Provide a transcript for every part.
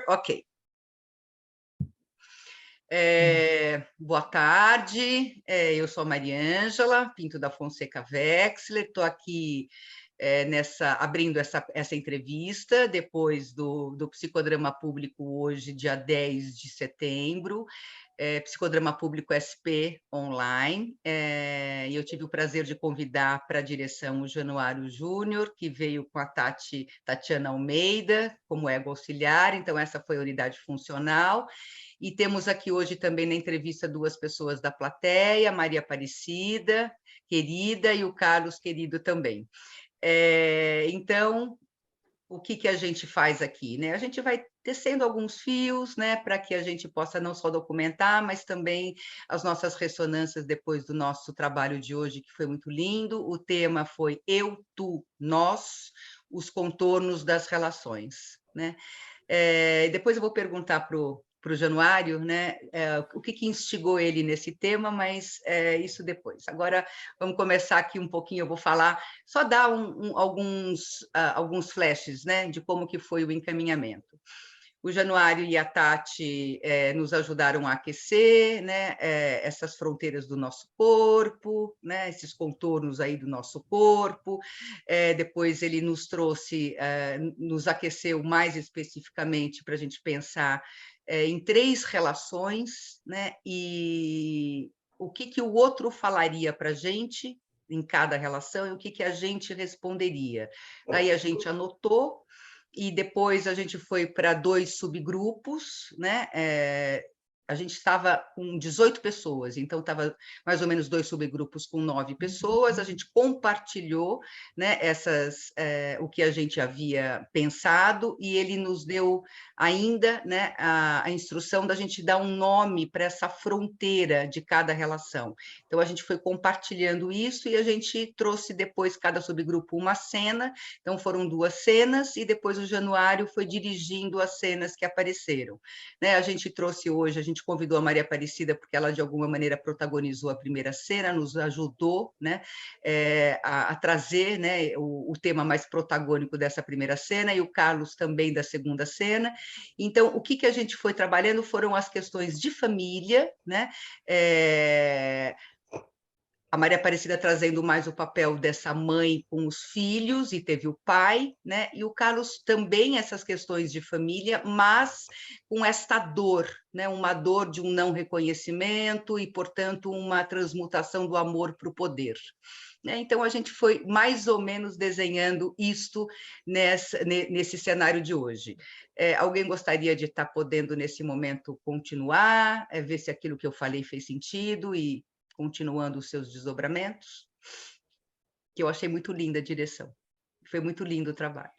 Ok. Boa tarde, eu sou a Mariângela Pinto da Fonseca Wexler, estou aqui abrindo essa entrevista depois do Psicodrama Público hoje, dia 10 de setembro, Psicodrama Público SP online, e eu tive o prazer de convidar para a direção o Januário Júnior, que veio com a Tatiana Almeida, como ego auxiliar, então essa foi a unidade funcional, e temos aqui hoje também na entrevista duas pessoas da plateia, Maria Aparecida, querida, e o Carlos, querido também. Então, o que a gente faz aqui, né? A gente vai tecendo alguns fios, né, para que a gente possa não só documentar, mas também as nossas ressonâncias depois do nosso trabalho de hoje, que foi muito lindo. O tema foi eu, tu, nós, os contornos das relações, né? Depois eu vou perguntar para o Januário, né, o que instigou ele nesse tema, mas isso depois. Agora, vamos começar aqui um pouquinho, eu vou falar, só dar alguns flashes, né, de como que foi o encaminhamento. O Januário e a Tati nos ajudaram a aquecer, né, essas fronteiras do nosso corpo, né, esses contornos aí do nosso corpo. Depois ele nos trouxe, nos aqueceu mais especificamente para a gente pensar em 3 relações, né, e o que o outro falaria para a gente em cada relação e o que a gente responderia. Daí a gente anotou, e depois a gente foi para 2 subgrupos, né? A gente estava com 18 pessoas, então estava mais ou menos 2 subgrupos com 9 pessoas, a gente compartilhou, né, o que a gente havia pensado, e ele nos deu ainda, né, a instrução da gente dar um nome para essa fronteira de cada relação. Então a gente foi compartilhando isso e a gente trouxe depois, cada subgrupo, uma cena, então foram 2 cenas, e depois o Januário foi dirigindo as cenas que apareceram. Né? A gente trouxe hoje, a gente convidou a Maria Aparecida, porque ela, de alguma maneira, protagonizou a primeira cena, nos ajudou, né, a trazer, né, o tema mais protagônico dessa primeira cena, e o Carlos também da segunda cena. Então, o que a gente foi trabalhando foram as questões de família, né? A Maria Aparecida trazendo mais o papel dessa mãe com os filhos, e teve o pai, né? E o Carlos também essas questões de família, mas com esta dor, né? Uma dor de um não reconhecimento e, portanto, uma transmutação do amor para o poder. Então, a gente foi mais ou menos desenhando isto nesse cenário de hoje. Alguém gostaria de estar podendo, nesse momento, continuar, ver se aquilo que eu falei fez sentido e continuando os seus desdobramentos, que eu achei muito linda a direção. Foi muito lindo o trabalho.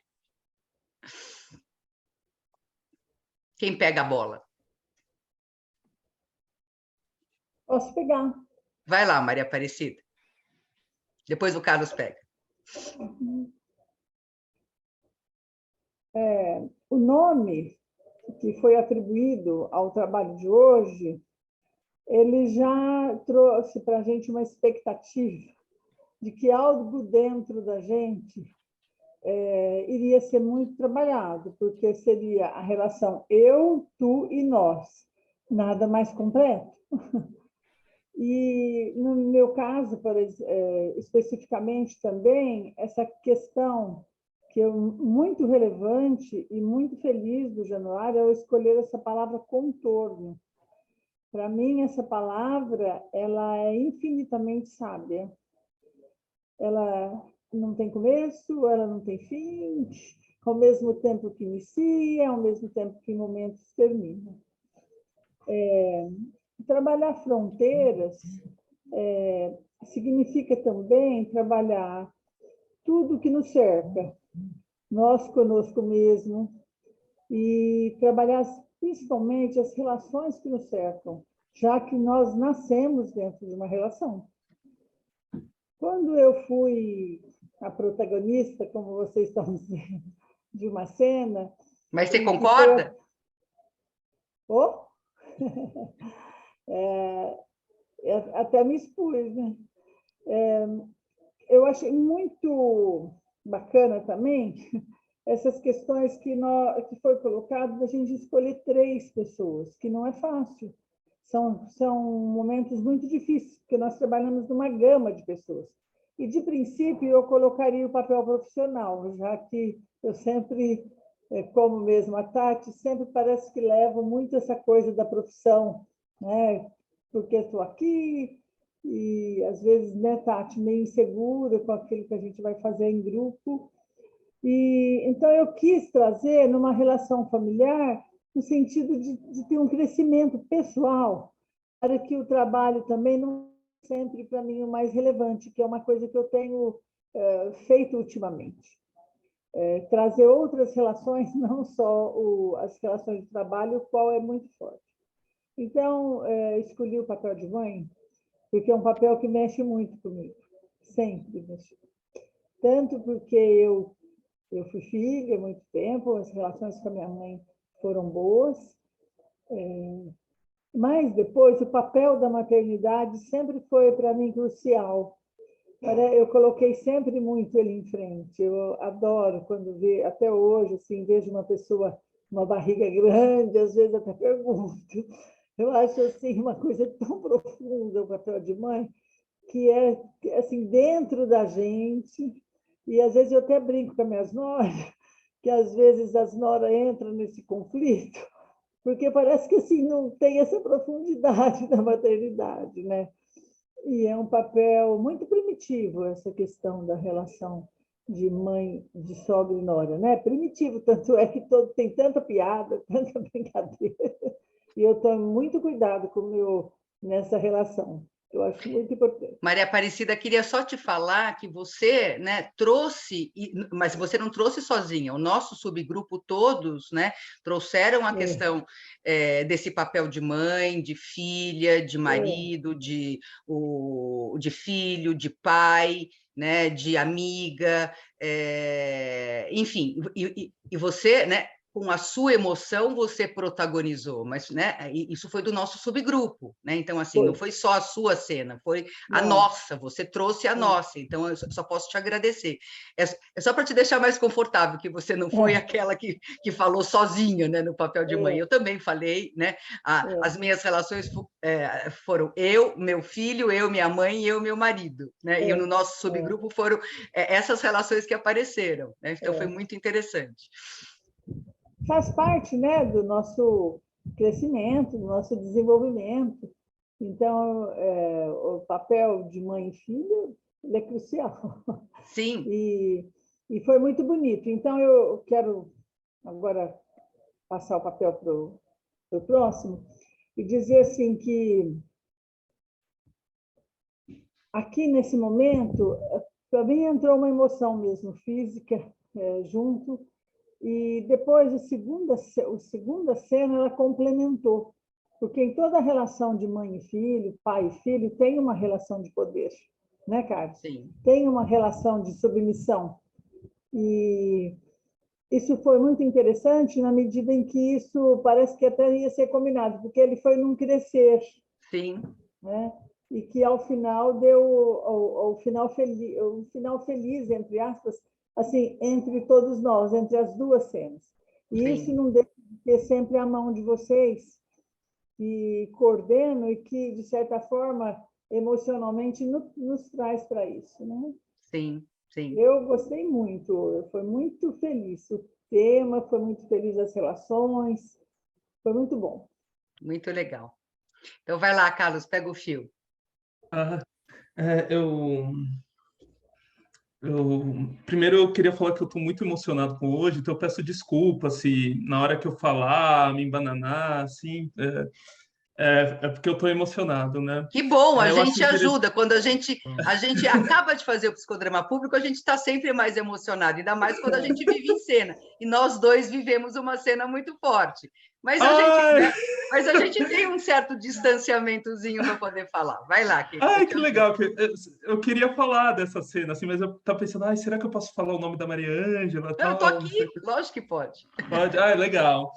Quem pega a bola? Posso pegar. Vai lá, Maria Aparecida. Depois o Carlos pega. O nome que foi atribuído ao trabalho de hoje, ele já trouxe para a gente uma expectativa de que algo dentro da gente iria ser muito trabalhado, porque seria a relação eu, tu e nós, nada mais completo. E, no meu caso, especificamente também, essa questão que é muito relevante e muito feliz do Januário ao escolher essa palavra contorno. Para mim, essa palavra ela é infinitamente sábia. Ela não tem começo, ela não tem fim, ao mesmo tempo que inicia, ao mesmo tempo que em momentos termina. Trabalhar fronteiras significa também trabalhar tudo que nos cerca, nós conosco mesmo, e trabalhar principalmente as relações que nos cercam, já que nós nascemos dentro de uma relação. Quando eu fui a protagonista, como vocês estão dizendo, de uma cena... Mas você concorda? Oh? Até me expus, né? Eu achei muito bacana também essas questões que foi colocado da gente escolher 3 pessoas, que não é fácil. São momentos muito difíceis, porque nós trabalhamos numa gama de pessoas. E, de princípio, eu colocaria o papel profissional, já que eu sempre, como mesmo a Tati, sempre parece que levo muito essa coisa da profissão, né? Porque estou aqui e, às vezes, né, Tati, meio insegura com aquilo que a gente vai fazer em grupo. E, então, eu quis trazer numa relação familiar no sentido de ter um crescimento pessoal, para que o trabalho também não sempre para mim o mais relevante, que é uma coisa que eu tenho feito ultimamente. Trazer outras relações, não só as relações de trabalho, o qual é muito forte. Então, escolhi o papel de mãe, porque é um papel que mexe muito comigo, sempre mexe. Tanto porque eu fui filha há muito tempo, as relações com a minha mãe foram boas, mas depois o papel da maternidade sempre foi para mim crucial. Eu coloquei sempre muito ele em frente. Eu adoro quando até hoje, assim, vejo uma pessoa, uma barriga grande, às vezes até pergunto. Eu acho assim uma coisa tão profunda o papel de mãe, que é assim dentro da gente. E às vezes eu até brinco com as minhas noras, que às vezes as noras entram nesse conflito, porque parece que assim não tem essa profundidade da maternidade, né? E é um papel muito primitivo essa questão da relação de mãe, de sogra e nora, né? Primitivo, tanto é que tem tanta piada, tanta brincadeira. E eu tomo muito cuidado nessa relação. Eu acho muito importante. Maria Aparecida, queria só te falar que você, né, trouxe, mas você não trouxe sozinha, o nosso subgrupo todos, né, trouxeram a questão desse papel de mãe, de filha, de marido, de filho, de pai, né, de amiga, enfim, e você, né, com a sua emoção você protagonizou, mas, né, isso foi do nosso subgrupo, né? Então, assim, não foi só a sua cena, foi a nossa, você trouxe a nossa, então eu só posso te agradecer. É só para te deixar mais confortável, que você não foi aquela que falou sozinha, né, no papel de mãe. Eu também falei, né? As minhas relações foram eu, meu filho, eu, minha mãe e eu, meu marido, né? E no nosso subgrupo foram essas relações que apareceram, né? Então foi muito interessante. Faz parte, né, do nosso crescimento, do nosso desenvolvimento. Então, o papel de mãe e filha é crucial. Sim. E foi muito bonito. Então, eu quero agora passar o papel para o próximo e dizer assim que aqui nesse momento também entrou uma emoção mesmo física junto. E depois, a segunda cena, ela complementou. Porque em toda relação de mãe e filho, pai e filho, tem uma relação de poder, né, Carlos? Sim. Tem uma relação de submissão. E isso foi muito interessante na medida em que isso parece que até ia ser combinado, porque ele foi num crescer. Sim. Né? E que ao final deu o final feliz, entre aspas, assim, entre todos nós, entre as duas cenas. E Sim. isso não deixa de ter sempre a mão de vocês, que coordenam e que, de certa forma, emocionalmente nos traz para isso. Né? Sim, sim. Eu gostei muito, eu fui muito feliz. O tema foi muito feliz, as relações, foi muito bom. Muito legal. Então, vai lá, Carlos, pega o fio. Primeiro eu queria falar que eu estou muito emocionado com hoje, então eu peço desculpa se na hora que eu falar, me embananar, assim, porque eu estou emocionado, né? Que bom, a eu gente ajuda. Quando a gente acaba de fazer o psicodrama público, a gente está sempre mais emocionado, ainda mais quando a gente vive em cena. E nós dois vivemos uma cena muito forte. Mas a gente tem um certo distanciamentozinho para poder falar. Vai lá, querido. Ai, que legal. Eu queria falar dessa cena, assim, mas eu estava pensando, será que eu posso falar o nome da Maria Ângela? Eu estou aqui, lógico que pode. Pode? Legal.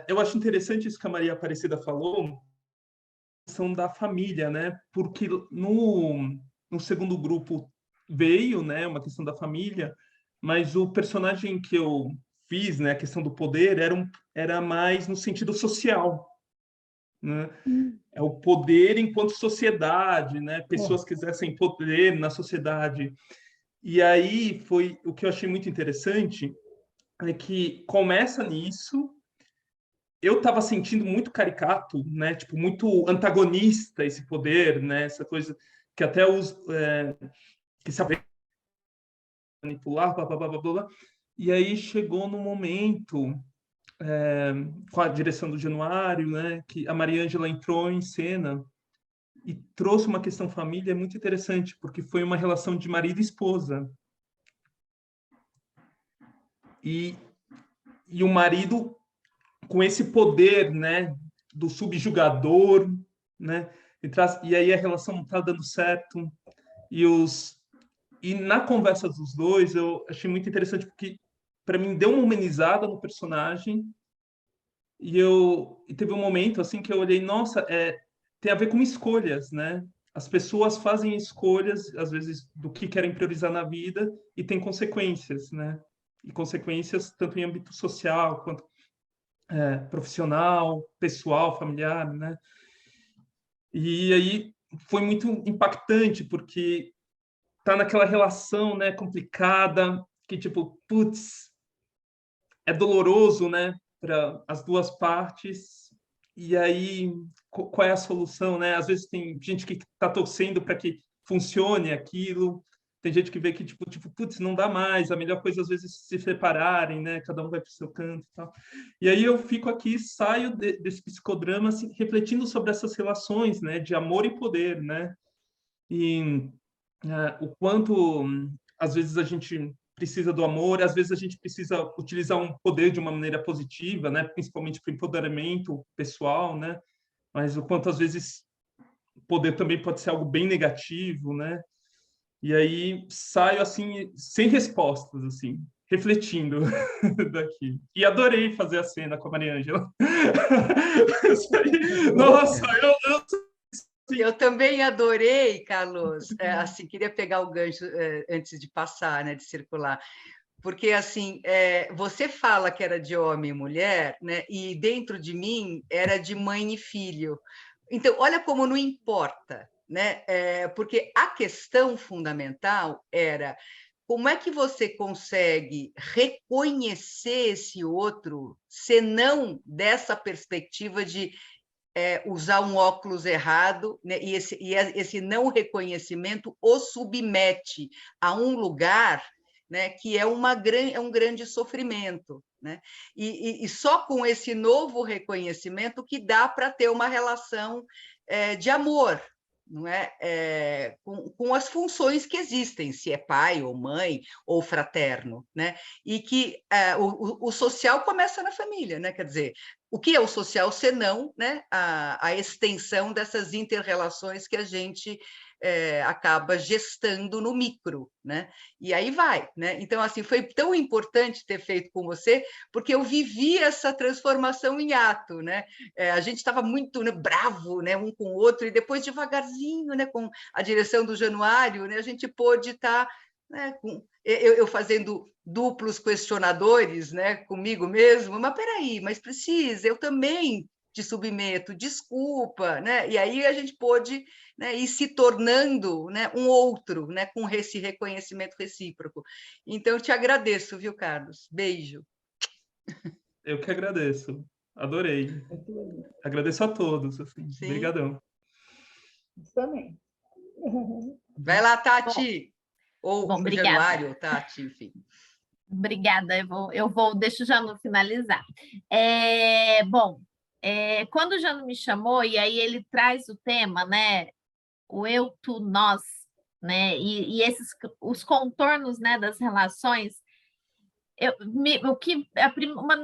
Eu acho interessante isso que a Maria Aparecida falou, a questão da família, né? Porque no segundo grupo veio, né, uma questão da família, mas o personagem que eu fiz, né, a questão do poder, era mais no sentido social, né? É o poder enquanto sociedade, né? Pessoas que exercem poder na sociedade. E aí foi o que eu achei muito interessante, é que começa nisso. Eu estava sentindo muito caricato, né? Tipo, muito antagonista esse poder, né? Essa coisa que até os que se manipular, blá, blá, blá, blá, blá. E aí chegou no momento, com a direção do Januário, né? Que a Mariângela entrou em cena e trouxe uma questão família muito interessante, porque foi uma relação de marido e esposa. E, e o marido com esse poder, né, do subjugador, né, e aí a relação não está dando certo, e na conversa dos dois eu achei muito interessante, porque para mim deu uma humanizada no personagem, e teve um momento assim que eu olhei, nossa, tem a ver com escolhas, né? As pessoas fazem escolhas, às vezes, do que querem priorizar na vida, e tem consequências, né? E consequências tanto em âmbito social quanto profissional, pessoal, familiar, né? E aí foi muito impactante, porque tá naquela relação, né, complicada, que tipo, putz, é doloroso, né, para as duas partes. E aí, qual é a solução, né? Às vezes tem gente que está torcendo para que funcione aquilo, tem gente que vê que, tipo, putz, não dá mais, a melhor coisa às vezes é se separarem, né? Cada um vai para o seu canto e tal. E aí eu fico aqui, saio desse psicodrama, assim, refletindo sobre essas relações, né? De amor e poder, né? E o quanto, às vezes, a gente precisa do amor, às vezes a gente precisa utilizar um poder de uma maneira positiva, né? Principalmente para o empoderamento pessoal, né? Mas o quanto, às vezes, o poder também pode ser algo bem negativo, né? E aí saio assim, sem respostas, assim, refletindo daqui. E adorei fazer a cena com a Mariângela. Nossa, eu também adorei, Carlos. Assim, queria pegar o gancho antes de passar, né, de circular. Porque, assim, você fala que era de homem e mulher, né? E dentro de mim era de mãe e filho. Então, olha como não importa, né? Porque a questão fundamental era como é que você consegue reconhecer esse outro, se não dessa perspectiva de usar um óculos errado, né? E esse não reconhecimento o submete a um lugar, né, que é um grande sofrimento. Né? E só com esse novo reconhecimento que dá para ter uma relação de amor, não é? Com as funções que existem, se é pai ou mãe ou fraterno, né? E que o social começa na família, né? Quer dizer, o que é o social senão, né, a extensão dessas inter-relações que a gente acaba gestando no micro, né? E aí vai, né? Então, assim, foi tão importante ter feito com você, porque eu vivi essa transformação em ato, né? A gente estava muito, né, bravo, né, um com o outro, e depois, devagarzinho, né, com a direção do Januário, né, a gente pôde estar, né, eu fazendo duplos questionadores, né, comigo mesmo, mas peraí, mas precisa, eu também te submeto, desculpa, né? E aí a gente pôde, né, ir se tornando, né, um outro, né, com esse reconhecimento recíproco. Então, eu te agradeço, viu, Carlos? Beijo. eu que agradeço. Adorei. Agradeço a todos, assim. Obrigadão. Também. Vai lá, Tati. Ou Bom, Januário, ou Tati, enfim. Obrigada, deixo o Janu finalizar. Bom, quando o Janu me chamou, e aí ele traz o tema, né, o eu, tu, nós, né, e os contornos, né, das relações,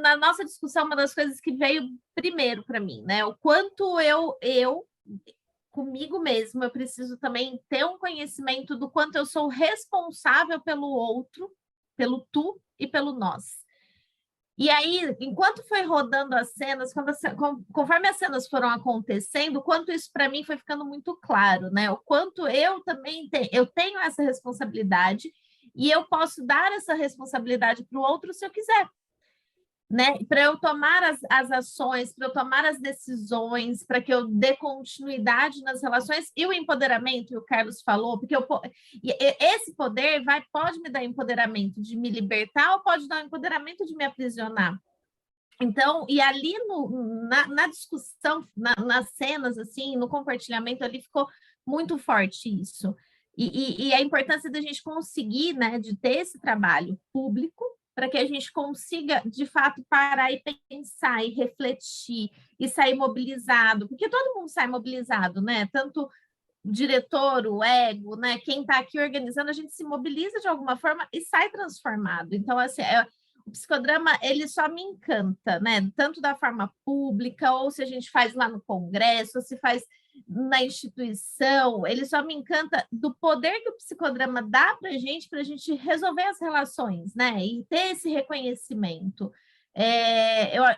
na nossa discussão, uma das coisas que veio primeiro para mim, né, o quanto eu comigo mesmo, eu preciso também ter um conhecimento do quanto eu sou responsável pelo outro, pelo tu e pelo nós. E aí, enquanto foi rodando as cenas, conforme as cenas foram acontecendo, o quanto isso para mim foi ficando muito claro, né? O quanto eu também eu tenho essa responsabilidade E eu posso dar essa responsabilidade para o outro se eu quiser. Né? Para eu tomar as ações, para eu tomar as decisões, para que eu dê continuidade nas relações, e o empoderamento, que o Carlos falou, porque esse poder pode me dar empoderamento de me libertar ou pode dar empoderamento de me aprisionar. Então, e ali na discussão, nas cenas, assim, no compartilhamento, ali ficou muito forte isso. E a importância da gente conseguir, né, de ter esse trabalho público, para que a gente consiga, de fato, parar e pensar e refletir e sair mobilizado, porque todo mundo sai mobilizado, né? Tanto o diretor, o ego, né? Quem está aqui organizando, a gente se mobiliza de alguma forma e sai transformado. Então, assim, o psicodrama, ele só me encanta, né? Tanto da forma pública, ou se a gente faz lá no congresso, ou se faz na instituição, ele só me encanta do poder que o psicodrama dá para a gente resolver as relações, né? E ter esse reconhecimento.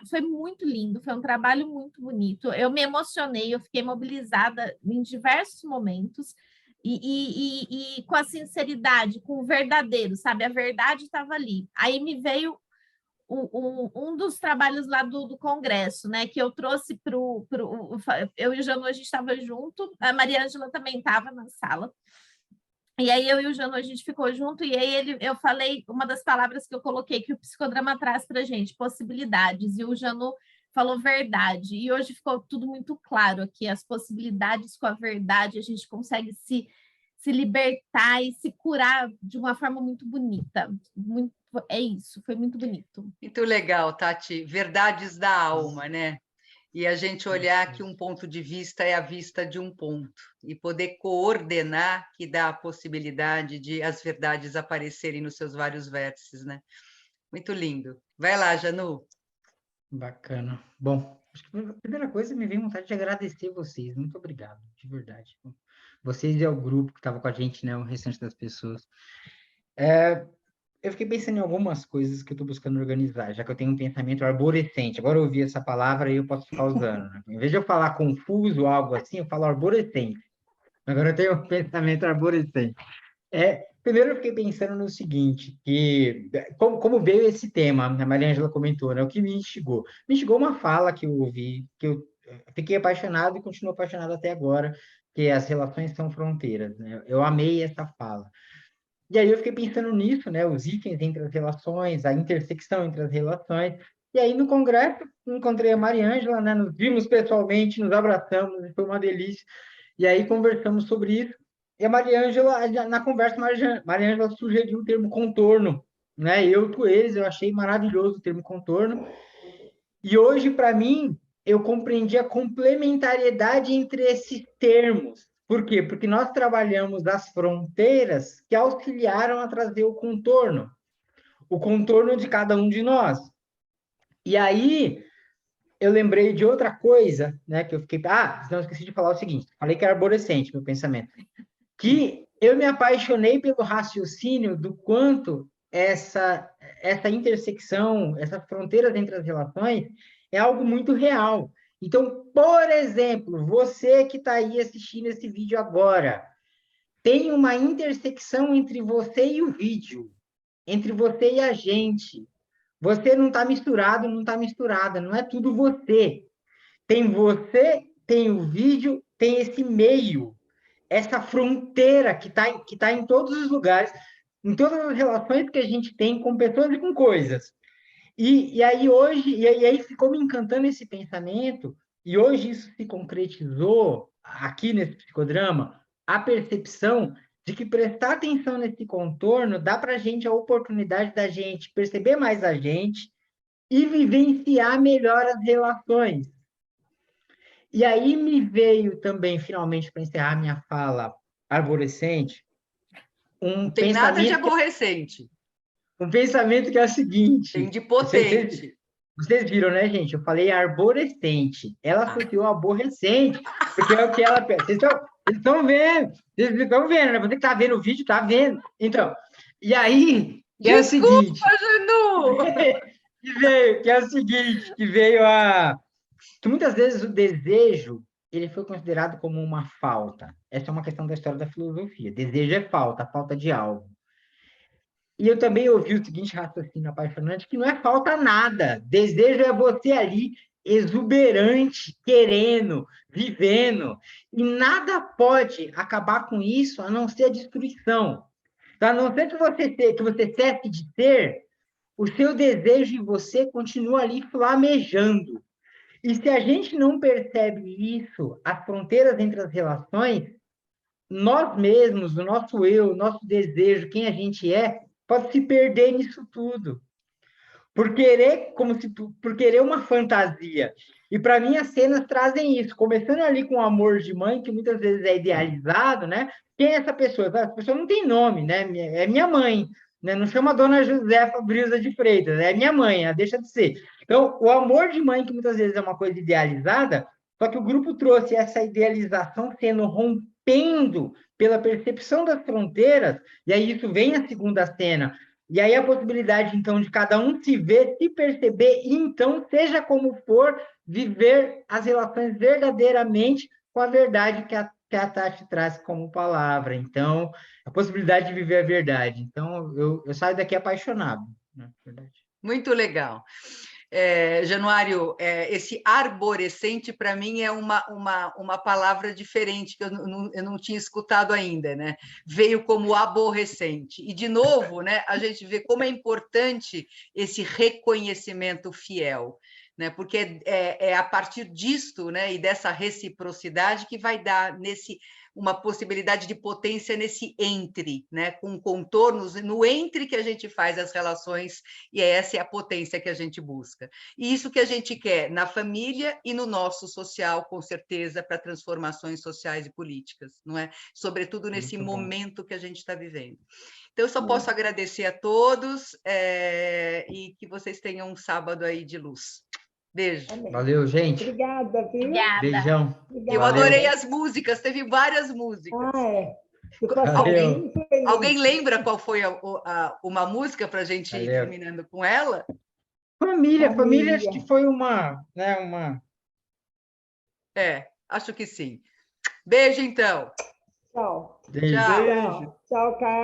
Foi muito lindo, foi um trabalho muito bonito. Eu me emocionei, eu fiquei mobilizada em diversos momentos e com a sinceridade, com o verdadeiro, sabe? A verdade estava ali. Aí me veio um dos trabalhos lá do congresso, né, que eu trouxe eu e o Janu, a gente estava junto, a Maria Ângela também estava na sala, e aí eu e o Janu, a gente ficou junto, e aí eu falei, uma das palavras que eu coloquei, que o psicodrama traz para a gente, possibilidades, e o Janu falou verdade, e hoje ficou tudo muito claro aqui, as possibilidades com a verdade, a gente consegue se libertar e se curar de uma forma muito bonita, é isso, foi muito bonito. Muito legal, Tati. Verdades da alma, né? E a gente olhar que um ponto de vista é a vista de um ponto e poder coordenar, que dá a possibilidade de as verdades aparecerem nos seus vários vértices, né? Muito lindo. Vai lá, Janu. Bacana. Bom, acho que a primeira coisa me veio vontade de agradecer vocês. Muito obrigado, de verdade. Vocês e o grupo que estava com a gente, né? O restante das pessoas. Eu fiquei pensando em algumas coisas que eu estou buscando organizar, já que eu tenho um pensamento arborescente. Agora eu ouvi essa palavra e eu posso ficar usando, né? Em vez de eu falar confuso, algo assim, eu falo arborescente. Agora eu tenho um pensamento arborescente. Primeiro eu fiquei pensando no seguinte, que como veio esse tema, a Maria Ângela comentou, né? O que me instigou? Me instigou uma fala que eu ouvi, que eu fiquei apaixonado e continuo apaixonado até agora, que as relações são fronteiras, né? Eu amei essa fala. E aí eu fiquei pensando nisso, né? Os itens entre as relações, a intersecção entre as relações. E aí no congresso encontrei a Maria Ângela, né? Nos vimos pessoalmente, nos abraçamos, foi uma delícia. E aí conversamos sobre isso. E a Maria Ângela, na conversa, Maria Ângela sugeriu o termo contorno, né? Eu com eles, eu achei maravilhoso o termo contorno. E hoje, para mim, eu compreendi a complementariedade entre esses termos. Por quê? Porque nós trabalhamos as fronteiras que auxiliaram a trazer o contorno de cada um de nós. E aí, eu lembrei de outra coisa, né, que eu fiquei... não esqueci de falar o seguinte, falei que era arborescente, meu pensamento, que eu me apaixonei pelo raciocínio do quanto essa intersecção, essas fronteiras entre as relações, é algo muito real. Então, por exemplo, você que está aí assistindo esse vídeo agora, tem uma intersecção entre você e o vídeo, entre você e a gente. Você não está misturado, não está misturada, não é tudo você. Tem você, tem o vídeo, tem esse meio, essa fronteira que tá em todos os lugares, em todas as relações que a gente tem com pessoas e com coisas. E aí hoje, e aí ficou me encantando esse pensamento, e hoje isso se concretizou aqui nesse psicodrama, a percepção de que prestar atenção nesse contorno dá para a gente a oportunidade da gente perceber mais a gente e vivenciar melhor as relações. E aí me veio também, finalmente, para encerrar minha fala arborescente, Não tem nada de aborrecente. Um pensamento que é o seguinte... Tem de potente. Vocês viram, né, gente? Eu falei arborescente. Ela associou aborrecente, porque é o que ela... Vocês estão vendo. Vocês estão vendo, né? Você que está vendo o vídeo, está vendo. Então, e aí... Que é o seguinte... Janu! que é o seguinte, que veio a... Que muitas vezes o desejo, ele foi considerado como uma falta. Essa é uma questão da história da filosofia. Desejo é falta de algo. E eu também ouvi o seguinte raciocínio apaixonante, que não é falta nada. Desejo é você ali, exuberante, querendo, vivendo. E nada pode acabar com isso, a não ser a destruição. Então, a não ser que você cesse de ter, o seu desejo em você continua ali flamejando. E se a gente não percebe isso, as fronteiras entre as relações, nós mesmos, o nosso eu, o nosso desejo, quem a gente é, pode se perder nisso tudo. Por querer, por querer uma fantasia. E para mim as cenas trazem isso, começando ali com o amor de mãe, que muitas vezes é idealizado, né? Quem é essa pessoa? Essa pessoa não tem nome, né? É minha mãe, né? Não chama Dona Josefa Brisa de Freitas, é minha mãe, ela deixa de ser. Então, o amor de mãe, que muitas vezes é uma coisa idealizada, só que o grupo trouxe essa idealização sendo rompendo pela percepção das fronteiras, e aí isso vem a segunda cena, e aí a possibilidade, então, de cada um se ver, se perceber, e então, seja como for, viver as relações verdadeiramente com a verdade que a Tati traz como palavra. Então, a possibilidade de viver a verdade. Então, eu saio daqui apaixonado, né? Verdade. Muito legal. Januário, esse arborescente, para mim, é uma palavra diferente, que eu não tinha escutado ainda, né? Veio como aborrecente. E, de novo, né, a gente vê como é importante esse reconhecimento fiel, né? Porque é a partir disto, né, e dessa reciprocidade que vai dar uma possibilidade de potência nesse entre, né, com contornos, no entre que a gente faz as relações, e essa é a potência que a gente busca. E isso que a gente quer na família e no nosso social, com certeza, para transformações sociais e políticas, não é? Sobretudo nesse momento que a gente está vivendo. Então, eu só posso agradecer a todos e que vocês tenham um sábado aí de luz. Beijo. Amém. Valeu, gente. Obrigada, viu? Obrigada. Beijão. Eu adorei as músicas, teve várias músicas. Alguém lembra qual foi uma música para a gente ir terminando com ela? Família, acho que foi uma. Acho que sim. Beijo, então. Tchau. Beijo. Tchau. Tchau, Carlos.